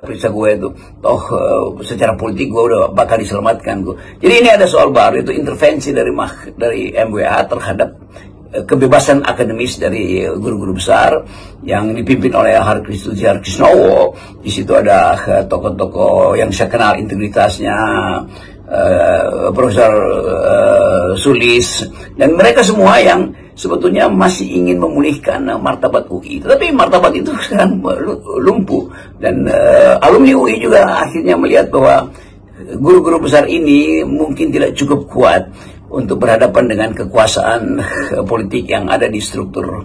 periksa gue itu toh secara politik gue udah bakal diselamatkan gue. Jadi ini ada soal baru, itu intervensi dari MWA terhadap kebebasan akademis dari guru-guru besar yang dipimpin oleh Harkrisnowo. Di situ ada tokoh-tokoh yang saya kenal integritasnya, Profesor Sulis, dan mereka semua yang sebetulnya masih ingin memulihkan martabat UI. Tetapi martabat itu sekarang lumpuh, dan alumni UI juga akhirnya melihat bahwa guru-guru besar ini mungkin tidak cukup kuat untuk berhadapan dengan kekuasaan politik yang ada di struktur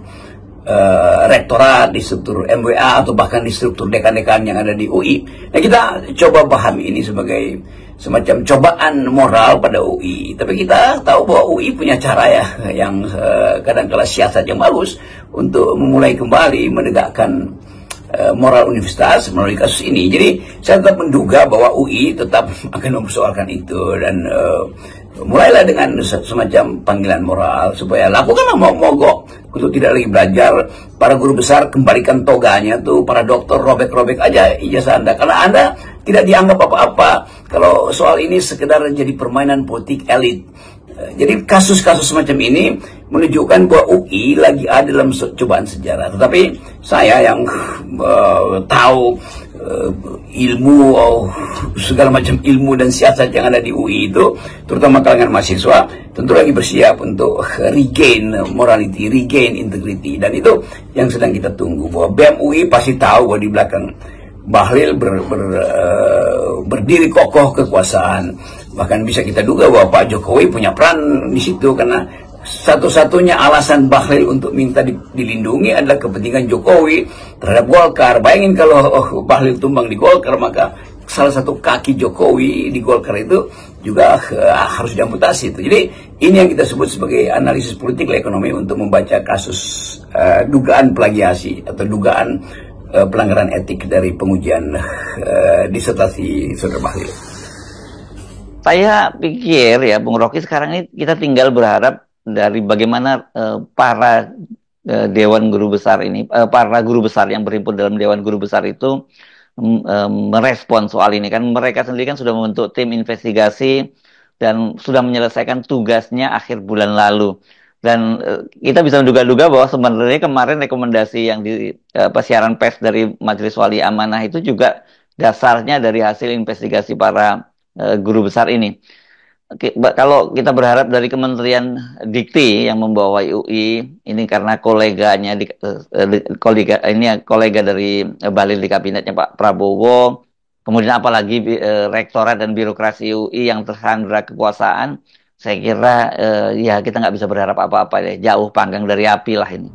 rektorat, di struktur MWA, atau bahkan di struktur dekan-dekan yang ada di UI. Nah, kita coba pahami ini sebagai semacam cobaan moral pada UI. Tapi kita tahu bahwa UI punya cara ya, yang kadang-kala siasat yang bagus untuk memulai kembali menegakkan moral universitas melalui kasus ini. Jadi saya tetap menduga bahwa UI tetap akan mempersoalkan itu, dan mulailah dengan semacam panggilan moral supaya lakukanlah mogok untuk tidak lagi belajar. Para guru besar kembalikan toganya tuh, para dokter robek-robek aja ijazah Anda, karena Anda tidak dianggap apa-apa kalau soal ini sekedar jadi permainan politik elit. Jadi kasus-kasus semacam ini menunjukkan bahwa UI lagi ada dalam cobaan sejarah. Tetapi saya yang tahu ilmu, segala macam ilmu dan siasat yang ada di UI itu, terutama kalangan mahasiswa, tentu lagi bersiap untuk regain morality, regain integrity. Dan itu yang sedang kita tunggu, bahwa BEM UI pasti tahu bahwa di belakang Bahlil berdiri kokoh kekuasaan. Bahkan bisa kita duga bahwa Pak Jokowi punya peran di situ, karena satu-satunya alasan Bahlil untuk minta dilindungi adalah kepentingan Jokowi terhadap Golkar. Bayangin kalau Bahlil tumbang di Golkar, maka salah satu kaki Jokowi di Golkar itu juga harus diamputasi itu. Jadi ini yang kita sebut sebagai analisis politik ekonomi untuk membaca kasus dugaan plagiasi atau dugaan pelanggaran etik dari pengujian disertasi Saudara Bahlil. Saya pikir ya, Bung Rocky, sekarang ini kita tinggal berharap dari bagaimana para dewan guru besar ini, para guru besar yang berhimpun dalam dewan guru besar itu merespon soal ini. Kan mereka sendiri kan sudah membentuk tim investigasi dan sudah menyelesaikan tugasnya akhir bulan lalu. Dan kita bisa menduga-duga bahwa sebenarnya kemarin rekomendasi yang di siaran pers dari Majelis Wali Amanah itu juga dasarnya dari hasil investigasi para guru besar ini. Kalau kita berharap dari Kementerian Dikti yang membawa UI ini, karena koleganya kolega dari Bahlil di kabinetnya Pak Prabowo, kemudian apalagi rektorat dan birokrasi UI yang tersandra kekuasaan, saya kira ya kita nggak bisa berharap apa-apa deh, jauh panggang dari api lah ini.